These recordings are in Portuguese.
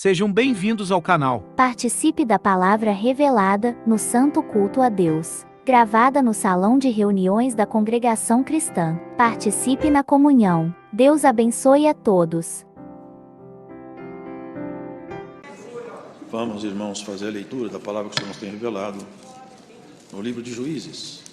Sejam bem-vindos ao canal. Participe da palavra revelada no Santo Culto a Deus, gravada no salão de reuniões da Congregação Cristã. Participe na comunhão. Deus abençoe a todos. Vamos, irmãos, fazer a leitura da palavra que o Senhor nos tem revelado no livro de Juízes.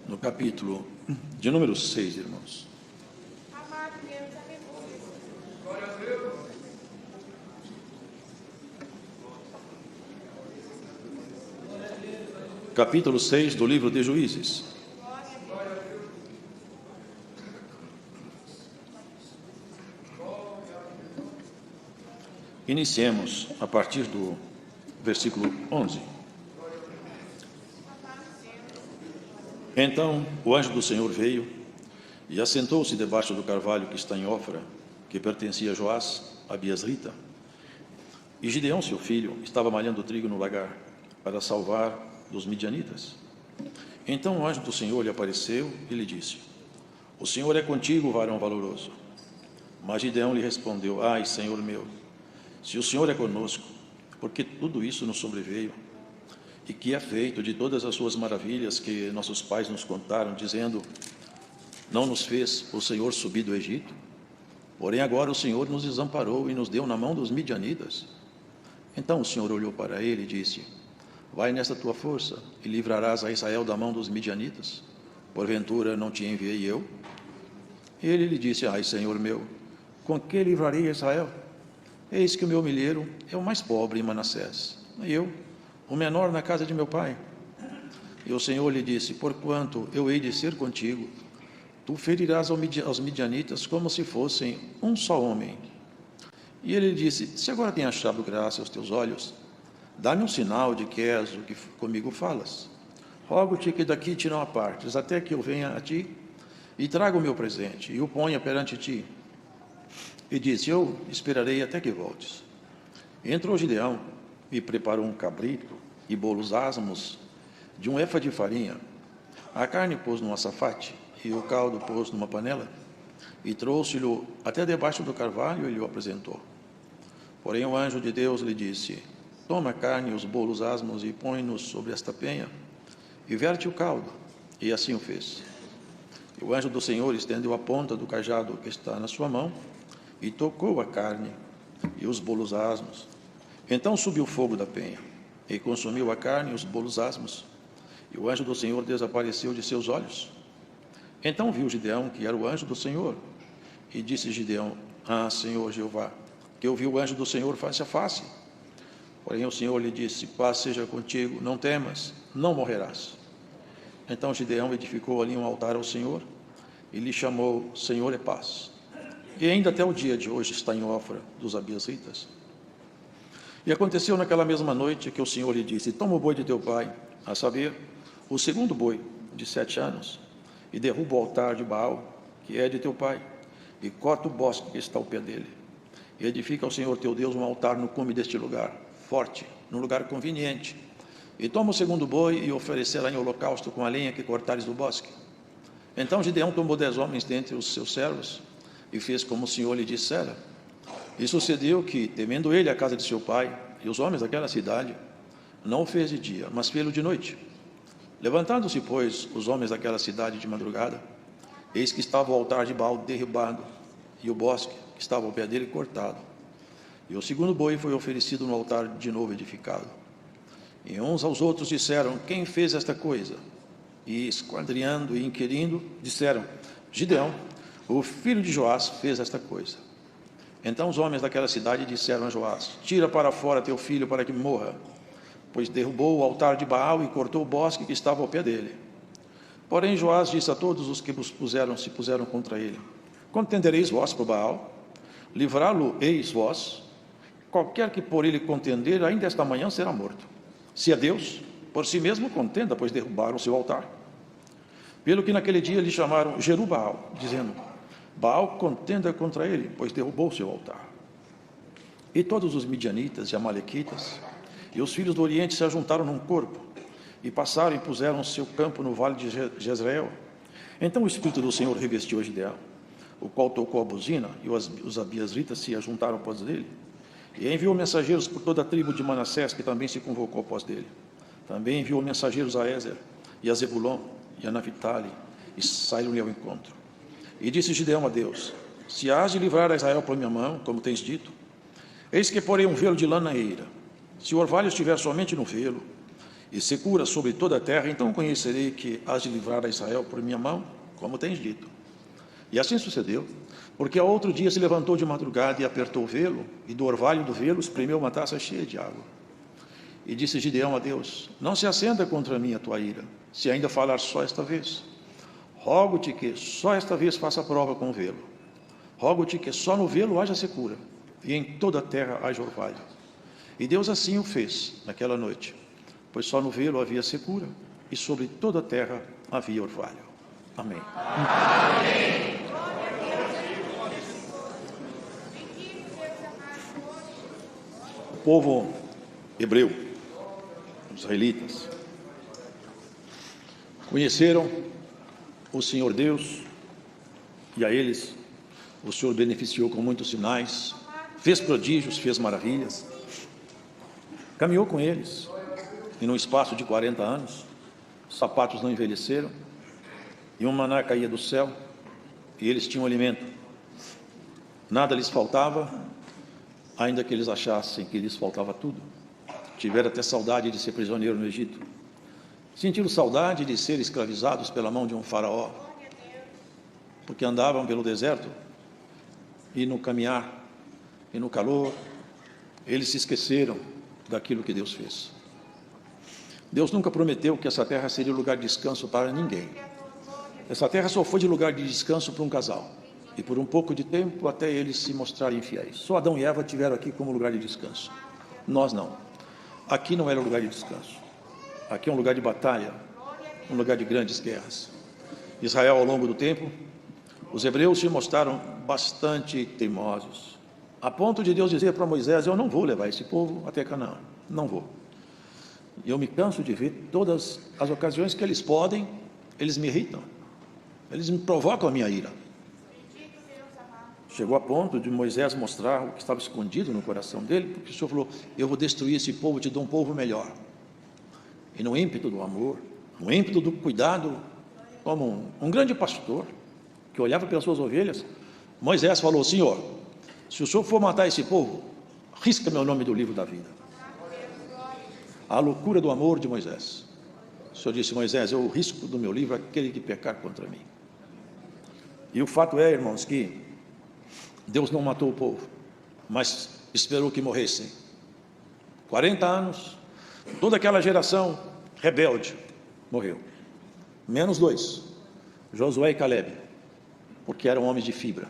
No capítulo de número 6, irmãos. Capítulo 6 do livro de Juízes. Iniciemos a partir do versículo 11. Então o anjo do Senhor veio e assentou-se debaixo do carvalho que está em Ofra, que pertencia a Joás, a Biasrita. E Gideão, seu filho, estava malhando trigo no lagar, para salvar dos midianitas. Então o anjo do Senhor lhe apareceu e lhe disse: O Senhor é contigo, varão valoroso. Mas Gideão lhe respondeu: Ai, Senhor meu, se o Senhor é conosco, porque tudo isso nos sobreveio? E que é feito de todas as suas maravilhas que nossos pais nos contaram, dizendo: Não nos fez o Senhor subir do Egito? Porém agora o Senhor nos desamparou e nos deu na mão dos midianitas. Então o Senhor olhou para ele e disse: Vai nesta tua força e livrarás a Israel da mão dos midianitas. Porventura não te enviei eu? E ele lhe disse: Ai, Senhor meu, com que livrarei a Israel? Eis que o meu milheiro é o mais pobre em Manassés, e eu, o menor na casa de meu pai. E o Senhor lhe disse: Porquanto eu hei de ser contigo, tu ferirás aos midianitas como se fossem um só homem. E ele lhe disse: Se agora tenho achado graça aos teus olhos, dá-me um sinal de que és o que comigo falas. Rogo-te que daqui te não apartes, até que eu venha a ti e traga o meu presente, e o ponha perante ti. E disse: Eu esperarei até que voltes. Entrou Gideão e preparou um cabrito e bolos asmos de um efa de farinha. A carne pôs num açafate e o caldo pôs numa panela, e trouxe-lhe até debaixo do carvalho e lhe o apresentou. Porém o anjo de Deus lhe disse: Toma a carne e os bolos asmos e põe-nos sobre esta penha, e verte o caldo. E assim o fez. E o anjo do Senhor estendeu a ponta do cajado que está na sua mão, e tocou a carne e os bolos asmos. Então subiu o fogo da penha, e consumiu a carne e os bolos asmos, e o anjo do Senhor desapareceu de seus olhos. Então viu Gideão que era o anjo do Senhor, e disse Gideão: Ah, Senhor Jeová, que eu vi o anjo do Senhor face a face. Porém o Senhor lhe disse: Paz seja contigo, não temas, não morrerás. Então Gideão edificou ali um altar ao Senhor, e lhe chamou: Senhor é paz. E ainda até o dia de hoje está em Ofra dos Abiasritas. E aconteceu naquela mesma noite que o Senhor lhe disse: Toma o boi de teu pai, a saber, o segundo boi, de 7 anos, e derruba o altar de Baal, que é de teu pai, e corta o bosque que está ao pé dele. E edifica ao Senhor teu Deus um altar no cume deste lugar, forte, num lugar conveniente. E toma o segundo boi e oferecerá em holocausto com a lenha que cortares do bosque. Então Gideão tomou 10 homens dentre os seus servos, e fez como o Senhor lhe dissera. E sucedeu que, temendo ele a casa de seu pai e os homens daquela cidade, não o fez de dia, mas fê-lo de noite. Levantando-se, pois, os homens daquela cidade de madrugada, eis que estava o altar de Baal derribado, e o bosque que estava ao pé dele cortado. E o segundo boi foi oferecido no altar de novo edificado. E uns aos outros disseram: Quem fez esta coisa? E, esquadrinhando e inquirindo, disseram: Gideão, o filho de Joás, fez esta coisa. Então os homens daquela cidade disseram a Joás: Tira para fora teu filho para que morra, pois derrubou o altar de Baal e cortou o bosque que estava ao pé dele. Porém Joás disse a todos os que se puseram contra ele: Contendereis vós por Baal? Livrá-lo-eis vós? Qualquer que por ele contender, ainda esta manhã será morto. Se é Deus, por si mesmo contenda, pois derrubaram o seu altar. Pelo que naquele dia lhe chamaram Jerubbaal, dizendo: Baal contenda contra ele, pois derrubou seu altar. E todos os midianitas e amalequitas e os filhos do Oriente se ajuntaram num corpo, e passaram e puseram seu campo no vale de Jezreel. Então o Espírito do Senhor revestiu Gideão, o qual tocou a buzina, e os abiasritas se ajuntaram após dele. E enviou mensageiros por toda a tribo de Manassés, que também se convocou após dele. Também enviou mensageiros a Ézer, e a Zebulon, e a Naphtali, e saíram-lhe ao encontro. E disse Gideão a Deus: se hás de livrar a Israel por minha mão, como tens dito, eis que porei um velo de lã na eira. Se o orvalho estiver somente no velo, e secura sobre toda a terra, então conhecerei que hás de livrar a Israel por minha mão, como tens dito. E assim sucedeu, porque ao outro dia se levantou de madrugada e apertou o velo, e do orvalho do velo espremeu uma taça cheia de água. E disse Gideão a Deus: não se acenda contra mim a tua ira, se ainda falar só esta vez. Rogo-te que só esta vez faça prova com o velo. Rogo-te que só no velo haja secura, e em toda a terra haja orvalho. E Deus assim o fez naquela noite, pois só no velo havia secura, e sobre toda a terra havia orvalho. Amém. Amém. O povo hebreu, os israelitas, conheceram o Senhor Deus, e a eles o Senhor beneficiou com muitos sinais, fez prodígios, fez maravilhas, caminhou com eles, e num espaço de 40 anos, os sapatos não envelheceram, e um maná caía do céu, e eles tinham alimento, nada lhes faltava, ainda que eles achassem que lhes faltava tudo. Tiveram até saudade de ser prisioneiro no Egito, sentiram saudade de ser escravizados pela mão de um faraó, porque andavam pelo deserto, e no caminhar, e no calor, eles se esqueceram daquilo que Deus fez. Deus nunca prometeu que essa terra seria lugar de descanso para ninguém. Essa terra só foi de lugar de descanso para um casal, e por um pouco de tempo até eles se mostrarem infiéis. Só Adão e Eva tiveram aqui como lugar de descanso. Nós não. Aqui não era lugar de descanso. Aqui é um lugar de batalha, um lugar de grandes guerras. Israel, ao longo do tempo, os hebreus se mostraram bastante teimosos, a ponto de Deus dizer para Moisés: eu não vou levar esse povo até Canaã, não vou. E eu me canso de ver todas as ocasiões que eles podem, eles me irritam, eles me provocam a minha ira. Chegou a ponto de Moisés mostrar o que estava escondido no coração dele, porque o Senhor falou: eu vou destruir esse povo, te dou um povo melhor. E no ímpeto do amor, no ímpeto do cuidado, como um grande pastor, que olhava pelas suas ovelhas, Moisés falou: Senhor, se o Senhor for matar esse povo, risca meu nome do livro da vida. A loucura do amor de Moisés. O Senhor disse: Moisés, eu risco do meu livro aquele que pecar contra mim. E o fato é, irmãos, que Deus não matou o povo, mas esperou que morressem. 40 anos, toda aquela geração rebelde morreu, menos 2, Josué e Calebe, porque eram homens de fibra,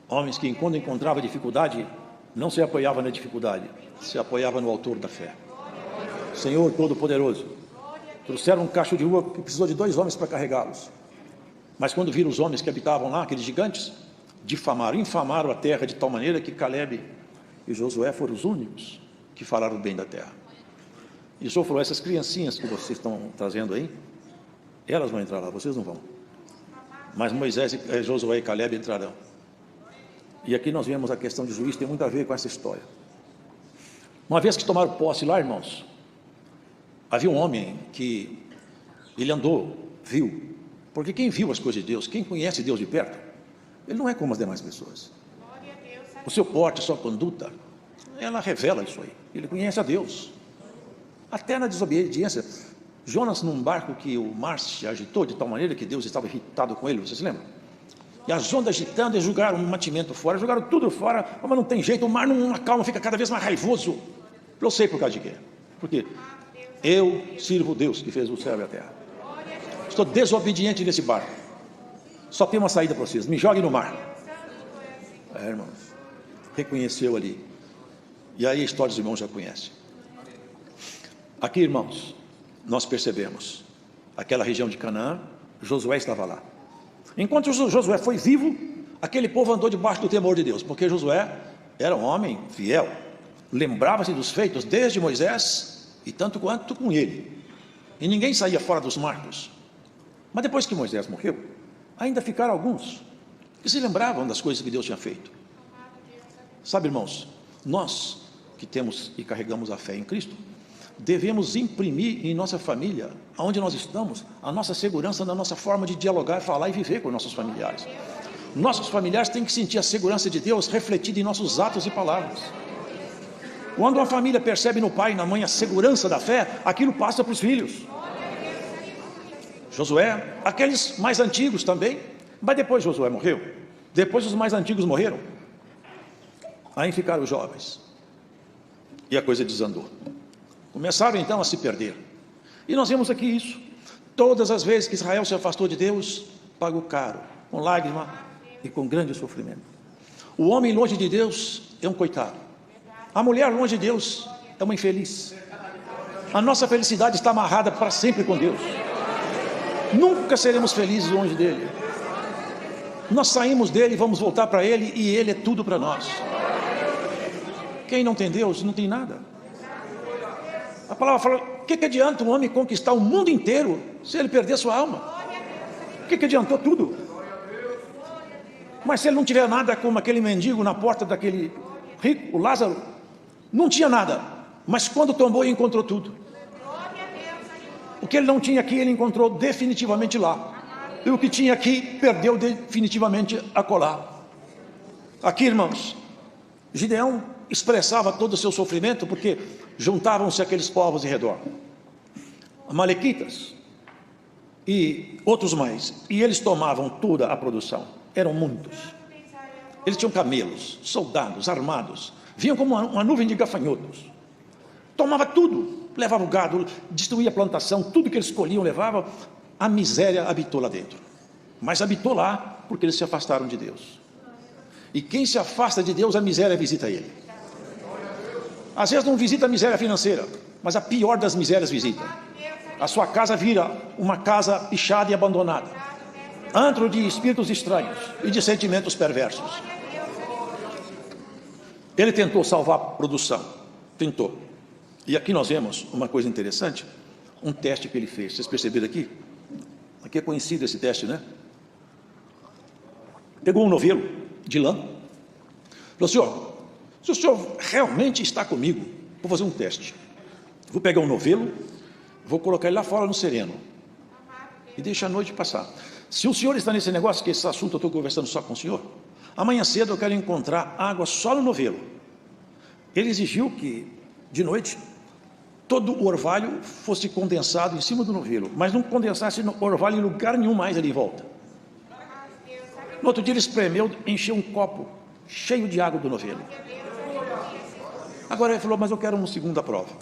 homens que, quando encontrava dificuldade, não se apoiava na dificuldade, se apoiava no autor da fé. Senhor Todo-Poderoso, trouxeram um cacho de uva que precisou de 2 homens para carregá-los, mas quando viram os homens que habitavam lá, aqueles gigantes, infamaram a terra de tal maneira que Calebe e Josué foram os únicos que falaram bem da terra. E o Senhor falou: essas criancinhas que vocês estão trazendo aí, elas vão entrar lá, vocês não vão. Mas Moisés, Josué e Calebe entrarão. E aqui nós vemos a questão de juízo, tem muito a ver com essa história. Uma vez que tomaram posse lá, irmãos, havia um homem que ele andou, viu, porque quem viu as coisas de Deus, quem conhece Deus de perto, ele não é como as demais pessoas. O seu porte, a sua conduta, ela revela isso aí. Ele conhece a Deus. Até na desobediência, Jonas, num barco que o mar se agitou de tal maneira que Deus estava irritado com ele, vocês se lembram? E as ondas agitando, e jogaram um mantimento fora, jogaram tudo fora, mas não tem jeito, o mar não acalma, fica cada vez mais raivoso. Eu sei por causa de quê? Porque eu sirvo Deus que fez o céu e a terra. Estou desobediente nesse barco. Só tem uma saída para vocês: me joguem no mar. Irmãos, reconheceu ali. E aí a história dos irmãos já conhecem. Aqui, irmãos, nós percebemos aquela região de Canaã, Josué estava lá. Enquanto Josué foi vivo, aquele povo andou debaixo do temor de Deus, porque Josué era um homem fiel, lembrava-se dos feitos desde Moisés e tanto quanto com ele, e ninguém saía fora dos marcos. Mas depois que Moisés morreu, ainda ficaram alguns que se lembravam das coisas que Deus tinha feito. Sabe, irmãos, nós que temos e carregamos a fé em Cristo, devemos imprimir em nossa família, onde nós estamos, a nossa segurança na nossa forma de dialogar, falar e viver com nossos familiares. Nossos familiares têm que sentir a segurança de Deus refletida em nossos atos e palavras. Quando uma família percebe no pai e na mãe a segurança da fé, aquilo passa para os filhos. Josué, aqueles mais antigos também, mas depois Josué morreu, depois os mais antigos morreram, aí ficaram os jovens, e a coisa desandou. Começaram então a se perder. E nós vemos aqui isso. Todas as vezes que Israel se afastou de Deus, pagou caro, com lágrima e com grande sofrimento. O homem longe de Deus é um coitado. A mulher longe de Deus é uma infeliz. A nossa felicidade está amarrada para sempre com Deus. Nunca seremos felizes longe dele. Nós saímos dele e vamos voltar para ele, e ele é tudo para nós. Quem não tem Deus não tem nada. A palavra fala: o que adianta um homem conquistar o mundo inteiro se ele perder sua alma? O que adiantou tudo? Mas se ele não tiver nada, como aquele mendigo na porta daquele rico, o Lázaro, não tinha nada, mas quando tombou encontrou tudo. O que ele não tinha aqui, ele encontrou definitivamente lá, e o que tinha aqui, perdeu definitivamente acolá. Aqui, irmãos, Gideão expressava todo o seu sofrimento, porque juntavam-se aqueles povos em redor, amalequitas e outros mais, e eles tomavam toda a produção. Eram muitos. Eles tinham camelos, soldados armados, vinham como uma nuvem de gafanhotos, tomava tudo, levava o gado, destruía a plantação, tudo que eles colhiam levava. A miséria habitou lá dentro, mas habitou lá porque eles se afastaram de Deus. E quem se afasta de Deus, a miséria visita ele. Às vezes não visita a miséria financeira, mas a pior das misérias visita. A sua casa vira uma casa pichada e abandonada, antro de espíritos estranhos e de sentimentos perversos. Ele tentou salvar a produção, tentou. E aqui nós vemos uma coisa interessante, um teste que ele fez. Vocês perceberam aqui? Aqui é conhecido esse teste, né? Pegou um novelo de lã, falou: senhor, se o senhor realmente está comigo, vou fazer um teste. Vou pegar um novelo, vou colocar ele lá fora no sereno e deixa a noite passar. Se o senhor está nesse negócio, que esse assunto eu estou conversando só com o senhor, amanhã cedo eu quero encontrar água só no novelo. Ele exigiu que, de noite, todo o orvalho fosse condensado em cima do novelo, mas não condensasse no orvalho em lugar nenhum mais ali em volta. No outro dia ele espremeu, encheu um copo cheio de água do novelo. Agora ele falou: mas eu quero uma segunda prova.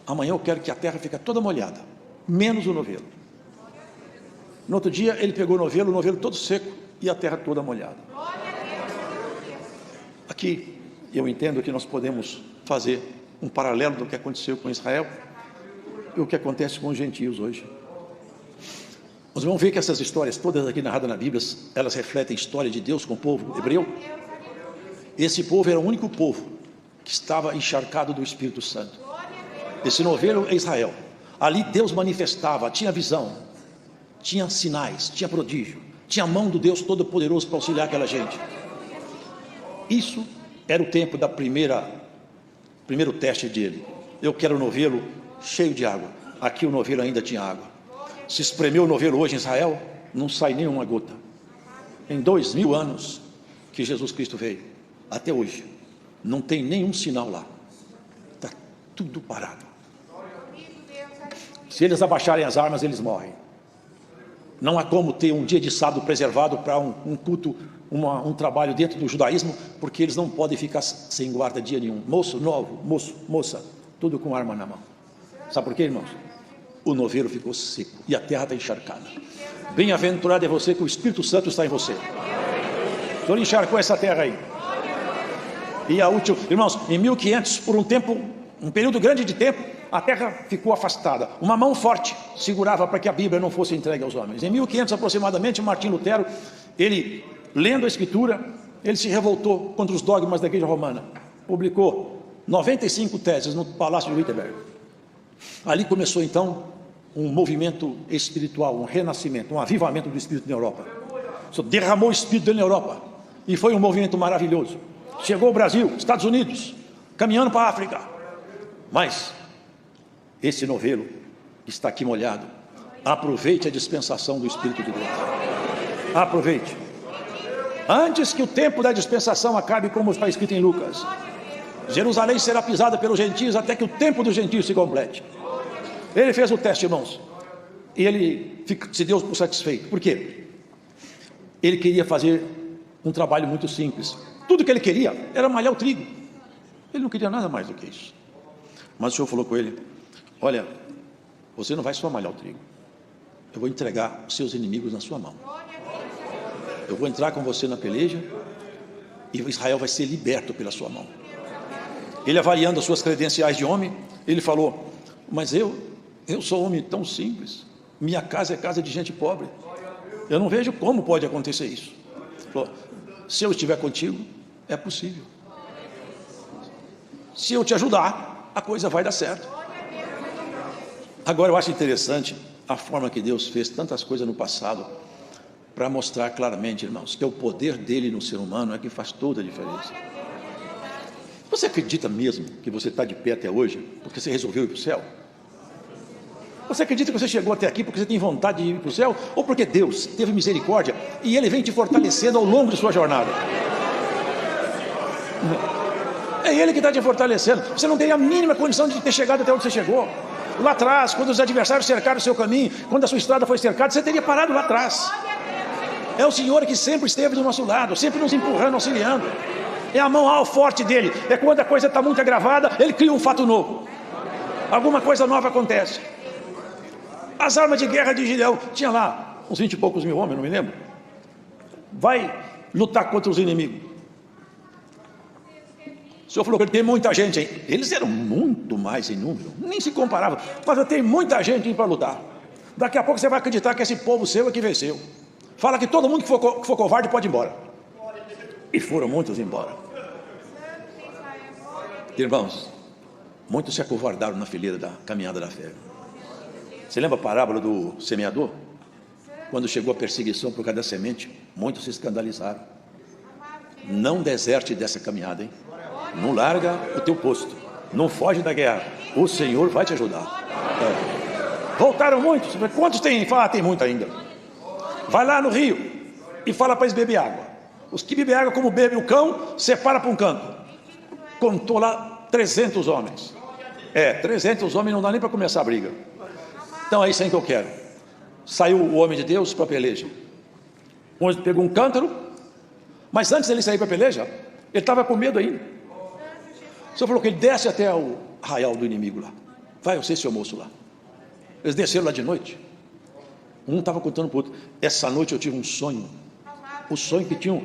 Amanhã eu quero que a terra fique toda molhada, menos o novelo. No outro dia ele pegou o novelo todo seco e a terra toda molhada. Aqui eu entendo que nós podemos fazer um paralelo do que aconteceu com Israel e o que acontece com os gentios hoje. Nós vamos ver que essas histórias todas aqui narradas na Bíblia, elas refletem a história de Deus com o povo hebreu. Esse povo era o único povo que estava encharcado do Espírito Santo. Esse novelo é Israel. Ali Deus manifestava, tinha visão, tinha sinais, tinha prodígio, tinha a mão do Deus Todo-Poderoso para auxiliar aquela gente. Isso era o tempo da primeiro teste dele. Eu quero o novelo cheio de água. Aqui o novelo ainda tinha água. Se espremeu o novelo hoje em Israel, não sai nenhuma gota. Em 2000 anos que Jesus Cristo veio, até hoje, não tem nenhum sinal lá. Está tudo parado. Se eles abaixarem as armas, eles morrem. Não há como ter um dia de sábado preservado para um culto, um trabalho dentro do judaísmo, porque eles não podem ficar sem guarda dia nenhum. Moço novo, moça, tudo com arma na mão. Sabe por quê, irmãos? O novelo ficou seco e a terra está encharcada. Bem-aventurado é você que o Espírito Santo está em você. O Senhor encharcou essa terra aí. E a última, irmãos, em 1500, por um período grande de tempo, a terra ficou afastada. Uma mão forte segurava para que a Bíblia não fosse entregue aos homens. Em 1500 aproximadamente, Martim Lutero, ele lendo a Escritura, ele se revoltou contra os dogmas da Igreja Romana. Publicou 95 teses no Palácio de Wittenberg. Ali começou então um movimento espiritual, um renascimento, um avivamento do Espírito na Europa. Derramou o Espírito dele na Europa. E foi um movimento maravilhoso. Chegou ao Brasil, Estados Unidos, caminhando para a África. Mas esse novelo que está aqui molhado, aproveite a dispensação do Espírito de Deus. Aproveite. Antes que o tempo da dispensação acabe, como está escrito em Lucas, Jerusalém será pisada pelos gentios até que o tempo dos gentios se complete. Ele fez o teste, irmãos, e ele se deu por satisfeito. Por quê? Ele queria fazer um trabalho muito simples. Tudo que ele queria era malhar o trigo. Ele não queria nada mais do que isso. Mas o Senhor falou com ele: olha, você não vai só malhar o trigo, eu vou entregar os seus inimigos na sua mão. Eu vou entrar com você na peleja e Israel vai ser liberto pela sua mão. Ele, avaliando as suas credenciais de homem, ele falou: mas eu sou um homem tão simples, minha casa é casa de gente pobre, eu não vejo como pode acontecer isso. Ele falou: se eu estiver contigo, é possível. Se eu te ajudar, a coisa vai dar certo. Agora eu acho interessante a forma que Deus fez tantas coisas no passado, para mostrar claramente, irmãos, que é o poder dele no ser humano é que faz toda a diferença. Você acredita mesmo que você está de pé até hoje porque você resolveu ir para o céu? Você acredita que você chegou até aqui porque você tem vontade de ir para o céu? Ou porque Deus teve misericórdia e Ele vem te fortalecendo ao longo de sua jornada? É Ele que está te fortalecendo. Você não teria a mínima condição de ter chegado até onde você chegou. Lá atrás, quando os adversários cercaram o seu caminho, quando a sua estrada foi cercada, você teria parado lá atrás. É o Senhor que sempre esteve do nosso lado, sempre nos empurrando, auxiliando. É a mão forte dele. É quando a coisa está muito agravada, ele cria um fato novo. Alguma coisa nova acontece. As armas de guerra de Gideão, tinha lá uns 20 e poucos mil homens, não me lembro. Vai lutar contra os inimigos. O Senhor falou que ele tem muita gente, hein? Eles eram muito mais em número, nem se comparava. Mas eu tenho muita gente para lutar. Daqui a pouco você vai acreditar que esse povo seu é que venceu. Fala que todo mundo que for covarde pode ir embora. E foram muitos embora. Irmãos, muitos se acovardaram na fileira da caminhada da fé. Você lembra a parábola do semeador? Quando chegou a perseguição por causa da semente, muitos se escandalizaram. Não deserte dessa caminhada, hein? Não larga o teu posto, não foge da guerra, o Senhor vai te ajudar. Voltaram muitos. Quantos tem? Fala, tem muito ainda. Vai lá no rio e fala para eles beber água. Os que bebem água como bebe o cão, separa para um canto. Contou lá 300 homens. 300 homens não dá nem para começar a briga. Então é isso aí que eu quero. Saiu o homem de Deus para a peleja. Hoje pegou um cântaro, mas antes dele sair para a peleja, ele estava com medo ainda. O Senhor falou que ele desce até o arraial do inimigo lá. Vai você e seu moço lá. Eles desceram lá de noite. Um estava contando para o outro: essa noite eu tive um sonho. O sonho que tinha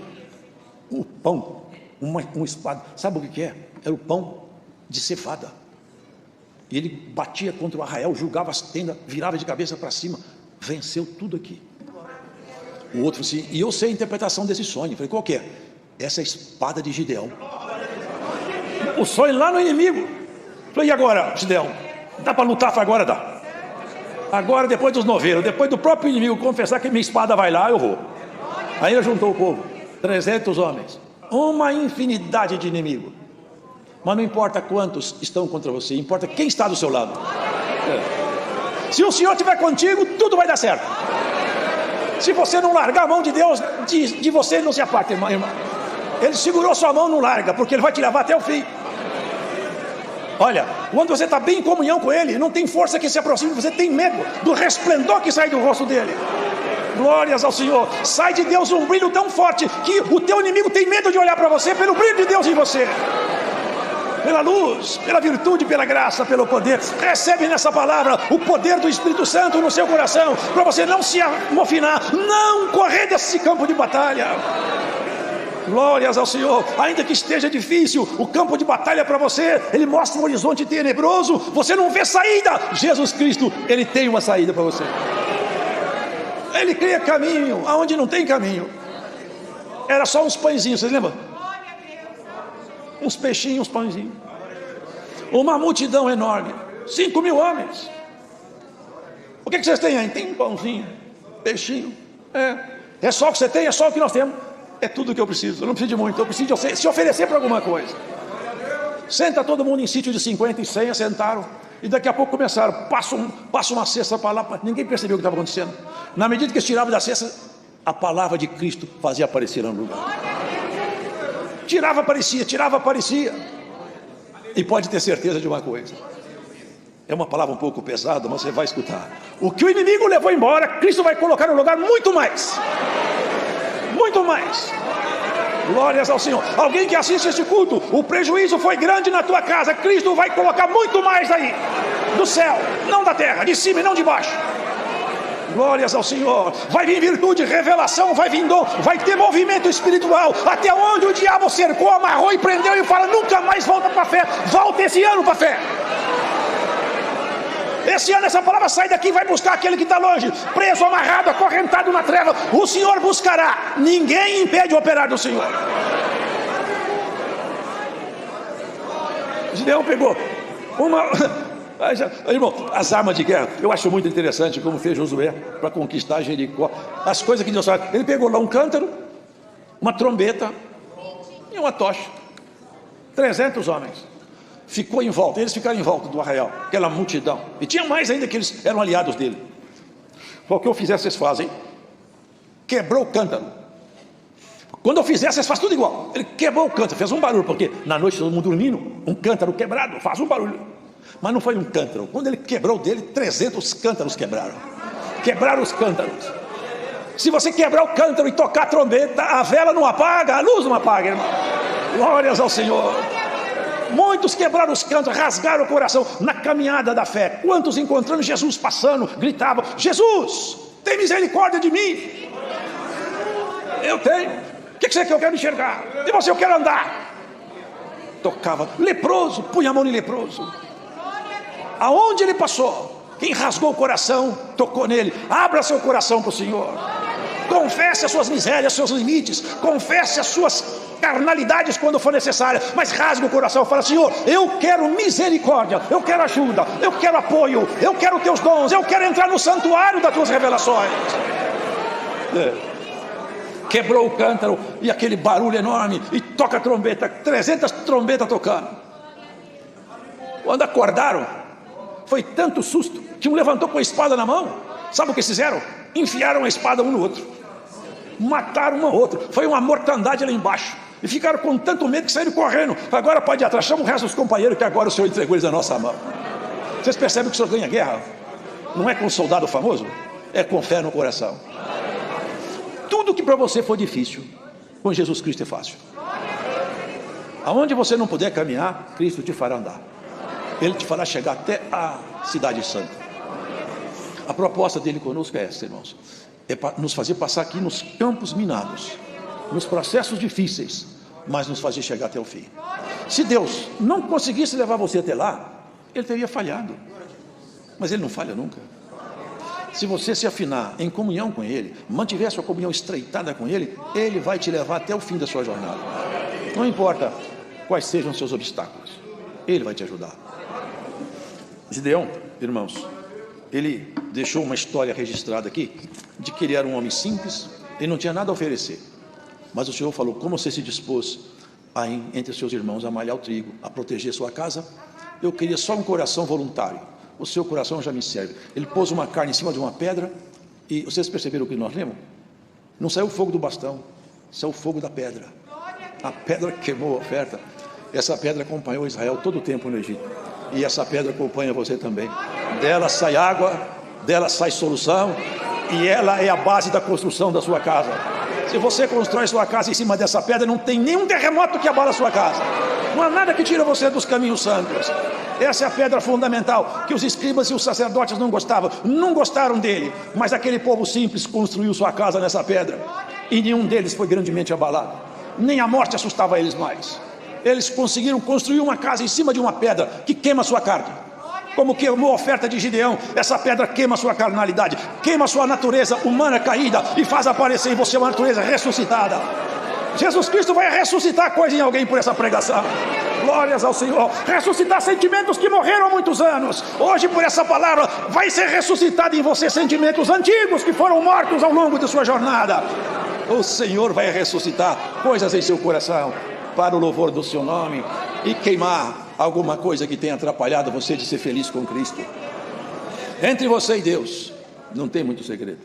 um pão, uma espada. Sabe o que é? Era o pão de cevada. E ele batia contra o arraial, julgava as tendas, virava de cabeça para cima. Venceu tudo aqui. O outro falou assim: e eu sei a interpretação desse sonho. Eu falei: qual que é? Essa é a espada de Gideão. O sonho lá no inimigo. Eu falei: e agora, Gideão? Dá para lutar? Agora dá. Agora, depois dos novelos, depois do próprio inimigo confessar que minha espada vai lá, eu vou. Aí ele juntou o povo, 300 homens, uma infinidade de inimigos. Mas não importa quantos estão contra você, importa quem está do seu lado. Se o Senhor estiver contigo, tudo vai dar certo. Se você não largar a mão de Deus, de você ele não se aparta, irmão. Ele segurou sua mão, não larga, porque ele vai te levar até o fim. Olha, quando você está bem em comunhão com Ele, não tem força que se aproxime, você tem medo do resplendor que sai do rosto dele. Glórias ao Senhor. Sai de Deus um brilho tão forte que o teu inimigo tem medo de olhar para você pelo brilho de Deus em você. Pela luz, pela virtude, pela graça, pelo poder. Recebe nessa palavra o poder do Espírito Santo no seu coração, para você não se amofinar, não correr desse campo de batalha. Glórias ao Senhor. Ainda que esteja difícil o campo de batalha para você, Ele mostra um horizonte tenebroso, você não vê saída. Jesus Cristo, Ele tem uma saída para você. Ele cria caminho aonde não tem caminho. era só uns pãezinhos, vocês lembram? Uns peixinhos, uns pãezinhos. Uma multidão enorme, 5.000 homens. O que vocês têm aí? Tem um pãozinho, peixinho. É só o que você tem, é só o que nós temos. É tudo o que eu preciso, eu não preciso de muito, eu preciso de se oferecer para alguma coisa. Senta todo mundo em sítio de 50 e 100, sentaram. E daqui a pouco começaram, passa uma cesta para lá, ninguém percebeu o que estava acontecendo. Na medida que eles tiravam da cesta, a palavra de Cristo fazia aparecer no lugar. Tirava, aparecia. E pode ter certeza de uma coisa, é uma palavra um pouco pesada, mas você vai escutar. O que o inimigo levou embora, Cristo vai colocar no lugar muito mais. Muito mais. Glórias ao Senhor. Alguém que assiste este culto, o prejuízo foi grande na tua casa, Cristo vai colocar muito mais aí, do céu, não da terra, de cima e não de baixo. Glórias ao Senhor. Vai vir virtude, revelação, vai vir dom, vai ter movimento espiritual, até onde o diabo cercou, amarrou e prendeu e fala, nunca mais volta para a fé. Volta esse ano para a fé. Esse ano essa palavra sai daqui e vai buscar aquele que está longe, preso, amarrado, acorrentado na treva. O Senhor buscará. Ninguém impede o operar do Senhor. Gideão pegou uma... Irmão, as armas de guerra, eu acho muito interessante como fez Josué para conquistar Jericó. As coisas que Deus faz. Ele pegou lá um cântaro, uma trombeta e uma tocha. 300 homens. Ficou em volta, eles ficaram em volta do arraial, aquela multidão. E tinha mais ainda que eles eram aliados dele. O que eu fizer, vocês fazem. Quebrou o cântaro. Quando eu fizer, vocês fazem tudo igual. Ele quebrou o cântaro, fez um barulho, porque na noite todo mundo dormindo, um cântaro quebrado faz um barulho. Mas não foi um cântaro. Quando ele quebrou dele, 300 cântaros quebraram. Quebraram os cântaros. Se você quebrar o cântaro e tocar a trombeta, a vela não apaga, a luz não apaga, irmão. Glórias ao Senhor. Muitos quebraram os cântaros, rasgaram o coração na caminhada da fé. Quantos encontrando Jesus passando, gritavam, Jesus, tem misericórdia de mim. Eu tenho. O que você quer? Eu quero enxergar. De você eu quero andar. Tocava, leproso, punha a mão em leproso. Aonde ele passou, quem rasgou o coração, tocou nele. Abra seu coração para o Senhor. Confesse as suas misérias, seus limites. Confesse as suas carnalidades quando for necessária. Mas rasgue o coração e fala, Senhor, eu quero misericórdia, eu quero ajuda, eu quero apoio, eu quero teus dons, eu quero entrar no santuário das tuas revelações. Quebrou o cântaro e aquele barulho enorme. E toca a trombeta, 300 trombetas tocando. Quando acordaram, foi tanto susto que um levantou com a espada na mão. Sabe o que fizeram? Enfiaram a espada um no outro, mataram um ao outro. Foi uma mortandade lá embaixo. E ficaram com tanto medo que saíram correndo. Agora pode ir atrás, chama o resto dos companheiros, que agora o Senhor entregou eles na nossa mão. Vocês percebem que o Senhor ganha guerra? Não é com um soldado famoso, é com fé no coração. Tudo que para você for difícil, com Jesus Cristo é fácil. Aonde você não puder caminhar, Cristo te fará andar. Ele te fará chegar até a cidade santa. A proposta dele conosco é essa, irmãos. É para nos fazer passar aqui nos campos minados, nos processos difíceis, mas nos fazer chegar até o fim. Se Deus não conseguisse levar você até lá, Ele teria falhado. Mas Ele não falha nunca. Se você se afinar em comunhão com Ele, mantiver sua comunhão estreitada com Ele, Ele vai te levar até o fim da sua jornada. Não importa quais sejam os seus obstáculos, Ele vai te ajudar. Gideão, irmãos, ele deixou uma história registrada aqui, de que ele era um homem simples, ele não tinha nada a oferecer, mas o Senhor falou, como você se dispôs a, entre os seus irmãos, a malhar o trigo, a proteger sua casa, eu queria só um coração voluntário, o seu coração já me serve. Ele pôs uma carne em cima de uma pedra, e vocês perceberam o que nós lemos? Não saiu o fogo do bastão, saiu o fogo da pedra. A pedra queimou a oferta. Essa pedra acompanhou Israel todo o tempo no Egito, e essa pedra acompanha você também. Dela sai água, dela sai solução, e ela é a base da construção da sua casa. Se você constrói sua casa em cima dessa pedra, não tem nenhum terremoto que abala a sua casa. Não há nada que tira você dos caminhos santos. Essa é a pedra fundamental, que os escribas e os sacerdotes não gostavam, não gostaram dele, mas aquele povo simples construiu sua casa nessa pedra, e nenhum deles foi grandemente abalado, nem a morte assustava eles mais. Eles conseguiram construir uma casa em cima de uma pedra que queima a sua carne. Como queimou a oferta de Gideão, essa pedra queima a sua carnalidade, queima a sua natureza humana caída e faz aparecer em você uma natureza ressuscitada. Jesus Cristo vai ressuscitar coisa em alguém por essa pregação. Glórias ao Senhor. Ressuscitar sentimentos que morreram há muitos anos. Hoje, por essa palavra, vai ser ressuscitado em você sentimentos antigos que foram mortos ao longo de sua jornada. O Senhor vai ressuscitar coisas em seu coração para o louvor do seu nome e queimar alguma coisa que tenha atrapalhado você de ser feliz com Cristo. Entre você e Deus não tem muito segredo.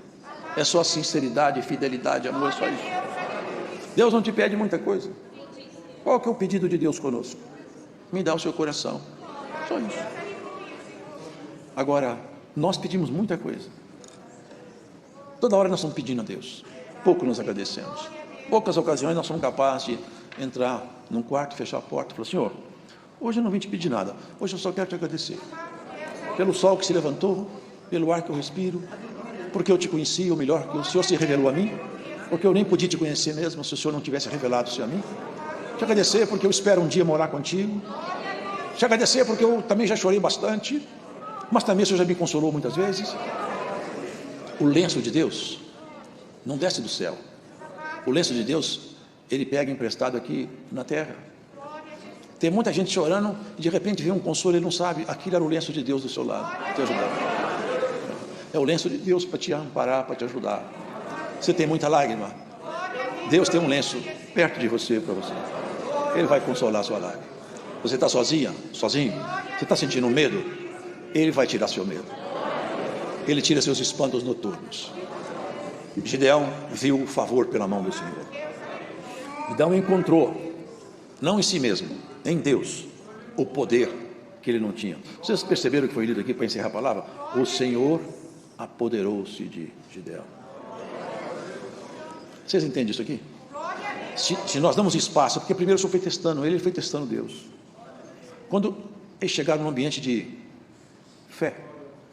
É só sinceridade, fidelidade, amor, é só isso. Deus não te pede muita coisa. Qual que é o pedido de Deus conosco? Me dá o seu coração. Só isso. Agora, nós pedimos muita coisa. Toda hora nós estamos pedindo a Deus. Pouco nos agradecemos. Poucas ocasiões nós somos capazes de entrar num quarto, fechar a porta e falar: Senhor, hoje eu não vim te pedir nada. Hoje eu só quero te agradecer. Pelo sol que se levantou, pelo ar que eu respiro, porque eu te conheci, ou melhor, que o Senhor se revelou a mim, porque eu nem podia te conhecer mesmo se o Senhor não tivesse revelado-se a mim. Te agradecer porque eu espero um dia morar contigo. Te agradecer porque eu também já chorei bastante, mas também o Senhor já me consolou muitas vezes. O lenço de Deus não desce do céu. O lenço de Deus, ele pega emprestado aqui na terra. Tem muita gente chorando e de repente vê um consolo, ele não sabe, aquilo era o lenço de Deus do seu lado, te ajudar. É o lenço de Deus para te amparar, para te ajudar. Você tem muita lágrima, Deus tem um lenço perto de você para você. Ele vai consolar a sua lágrima. Você está sozinho? Você está sentindo medo? Ele vai tirar seu medo. Ele tira seus espantos noturnos. Gideão viu o favor pela mão do Senhor. Gideão encontrou, não em si mesmo, em Deus, o poder que ele não tinha. Vocês perceberam que foi lido aqui para encerrar a palavra? O Senhor apoderou-se de Gideão. Vocês entendem isso aqui? Se nós damos espaço, porque primeiro o Senhor foi testando ele foi testando Deus. Quando eles chegaram num ambiente de fé,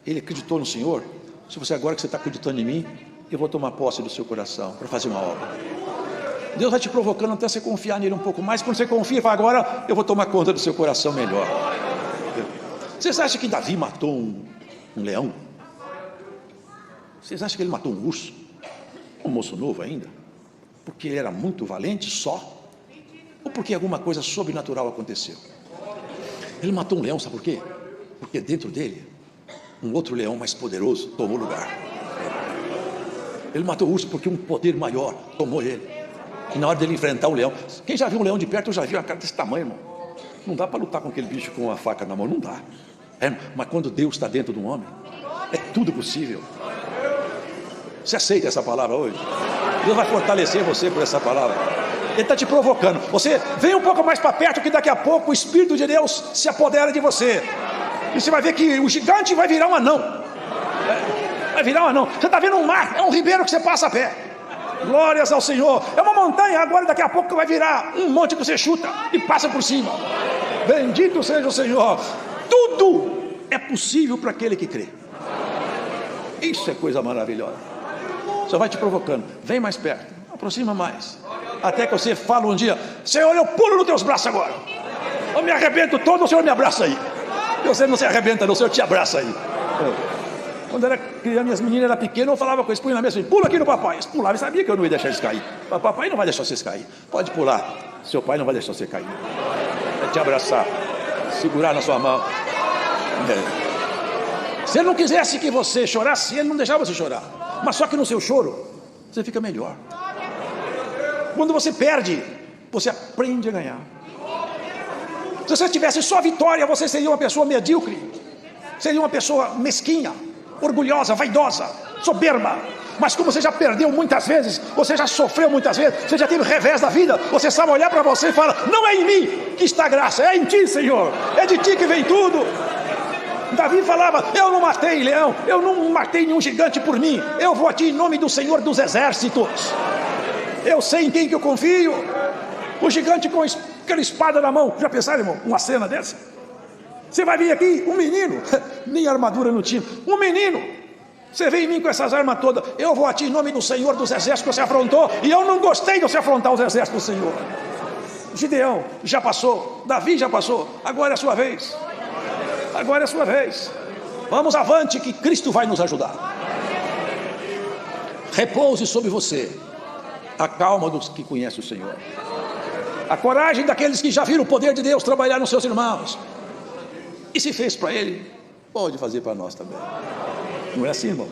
ele acreditou no Senhor. Se você agora que você está acreditando em mim, eu vou tomar posse do seu coração para fazer uma obra. Deus vai te provocando até você confiar nele um pouco mais. Quando você confia, fala: agora eu vou tomar conta do seu coração melhor. Vocês acham que Davi matou um leão? Vocês acham que ele matou um urso? Um moço novo ainda? Porque ele era muito valente só? Ou porque alguma coisa sobrenatural aconteceu? Ele matou um leão, sabe por quê? Porque dentro dele um outro leão mais poderoso tomou lugar. Ele matou o urso porque um poder maior tomou ele. E na hora dele enfrentar o leão, quem já viu um leão de perto, já viu a cara desse tamanho, irmão. Não dá para lutar com aquele bicho com uma faca na mão, não dá. Mas quando Deus está dentro de um homem, é tudo possível. Você aceita essa palavra hoje? Deus vai fortalecer você por essa palavra. Ele está te provocando. Você vem um pouco mais para perto, que daqui a pouco o Espírito de Deus se apodera de você. E você vai ver que o gigante vai virar um anão. Vai virar um anão. Você está vendo um mar, é um ribeiro que você passa a pé. Glórias ao Senhor. É uma montanha, agora daqui a pouco vai virar um monte que você chuta e passa por cima. Bendito seja o Senhor. Tudo é possível para aquele que crê. Isso é coisa maravilhosa. Só vai te provocando. Vem mais perto, aproxima mais, até que você fala um dia: Senhor, eu pulo nos teus braços agora. Eu me arrebento todo, o Senhor me abraça aí. Você não se arrebenta não, o Senhor te abraça aí. Quando era criança, minhas meninas eram pequenas, eu falava com eles: punha na mesa, pula aqui no papai. Eles pulavam e sabia que eu não ia deixar eles cair. Papai não vai deixar vocês cair. Pode pular. Seu pai não vai deixar você cair. Vai te abraçar, segurar na sua mão. Se ele não quisesse que você chorasse, ele não deixava você chorar. Mas só que no seu choro, você fica melhor. Quando você perde, você aprende a ganhar. Se você tivesse só vitória, você seria uma pessoa medíocre. Seria uma pessoa mesquinha, orgulhosa, vaidosa, soberba. Mas como você já perdeu muitas vezes, você já sofreu muitas vezes, você já teve revés da vida, você sabe olhar para você e falar: não é em mim que está a graça, é em ti, Senhor. É de ti que vem tudo. Davi falava: eu não matei leão, eu não matei nenhum gigante por mim. Eu vou a ti em nome do Senhor dos exércitos. Eu sei em quem que eu confio. O gigante com aquela espada na mão. Já pensaram, irmão, uma cena dessa? Você vai vir aqui, um menino, nem armadura não tinha, um menino, você vem em mim com essas armas todas. Eu vou a ti em nome do Senhor dos exércitos que você afrontou, e eu não gostei de você afrontar os exércitos do Senhor. Gideão já passou, Davi já passou, agora é a sua vez. Agora é a sua vez. Vamos avante, que Cristo vai nos ajudar. Repouse sobre você A calma dos que conhecem o Senhor. A coragem daqueles que já viram o poder de Deus trabalhar nos seus irmãos. E se fez para ele, pode fazer para nós também. Não é assim, irmão?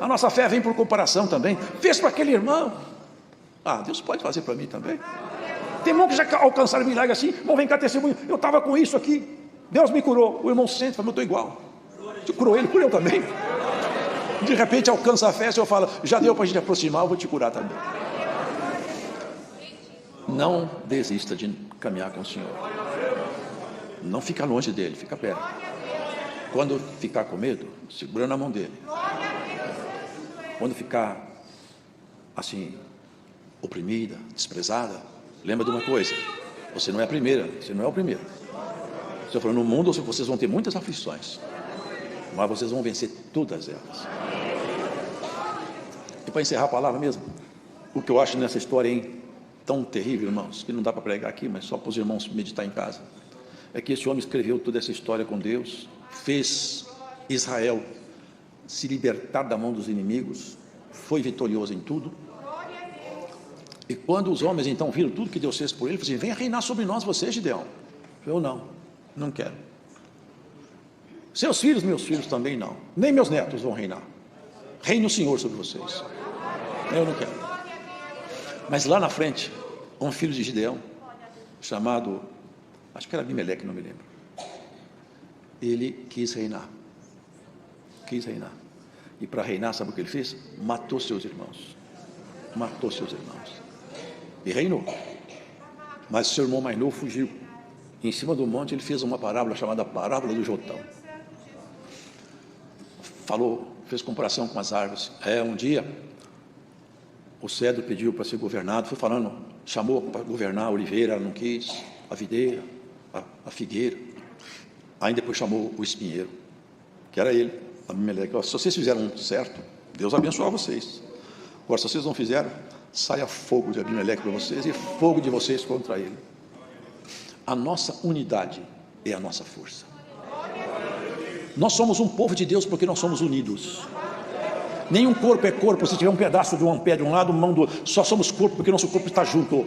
A nossa fé vem por comparação também. Fez para aquele irmão. Deus pode fazer para mim também. Tem irmão que já alcançaram milagre assim. Irmão, vem cá, testemunho. Eu estava com isso aqui. Deus me curou. O irmão sente, fala, eu estou igual. Você curou ele, curou eu também. De repente alcança a fé, o Senhor fala, já deu para a gente aproximar, eu vou te curar também. Não desista de caminhar com o Senhor. Não fica longe dele, fica perto. Quando ficar com medo, segura na mão dele. Quando ficar assim, oprimida, desprezada, lembra de uma coisa: você não é a primeira, você não é o primeiro. O Senhor falou, no mundo vocês vão ter muitas aflições, mas vocês vão vencer todas elas. E para encerrar a palavra mesmo, o que eu acho nessa história tão terrível, irmãos, que não dá para pregar aqui, mas só para os irmãos meditar em casa, é que esse homem escreveu toda essa história com Deus, fez Israel se libertar da mão dos inimigos, foi vitorioso em tudo. E quando os homens então viram tudo que Deus fez por ele, falaram assim, venha reinar sobre nós você, Gideão. Eu não quero. Seus filhos, meus filhos também não, nem meus netos vão reinar. Reine o Senhor sobre vocês. Eu não quero. Mas lá na frente, um filho de Gideão, chamado, acho que era Abimeleque, não me lembro, ele quis reinar. E para reinar, sabe o que ele fez? Matou seus irmãos. E reinou. Mas seu irmão mais novo fugiu. Em cima do monte ele fez uma parábola chamada parábola do Jotão. Fez comparação com as árvores. Um dia o cedro pediu para ser governado, foi falando, chamou para governar a oliveira, ela não quis, a videira, a figueira. Aí depois chamou o espinheiro, que era ele, Abimeleque. Se vocês fizeram certo, Deus abençoar vocês. Agora, se vocês não fizeram, saia fogo de Abimeleque para vocês e fogo de vocês contra ele. A nossa unidade é a nossa força. Nós somos um povo de Deus porque nós somos unidos. Nenhum corpo é corpo se tiver um pedaço de um pé de um lado, mão do outro. Só somos corpo porque nosso corpo está junto.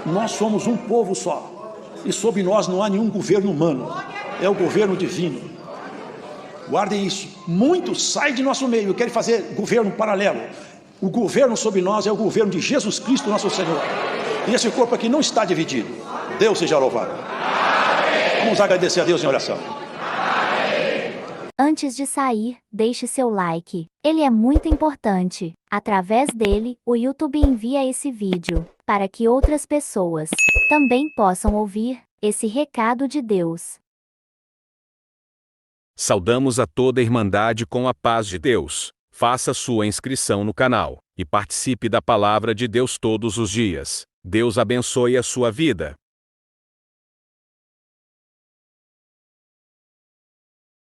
Nós somos um povo só. E sob nós não há nenhum governo humano. É o governo divino. Guardem isso. Muitos saem de nosso meio e querem fazer governo paralelo. O governo sobre nós é o governo de Jesus Cristo, nosso Senhor. E esse corpo aqui não está dividido. Deus seja louvado. Vamos agradecer a Deus em oração. Antes de sair, deixe seu like. Ele é muito importante. Através dele, o YouTube envia esse vídeo para que outras pessoas também possam ouvir esse recado de Deus. Saudamos a toda a Irmandade com a paz de Deus. Faça sua inscrição no canal e participe da Palavra de Deus todos os dias. Deus abençoe a sua vida.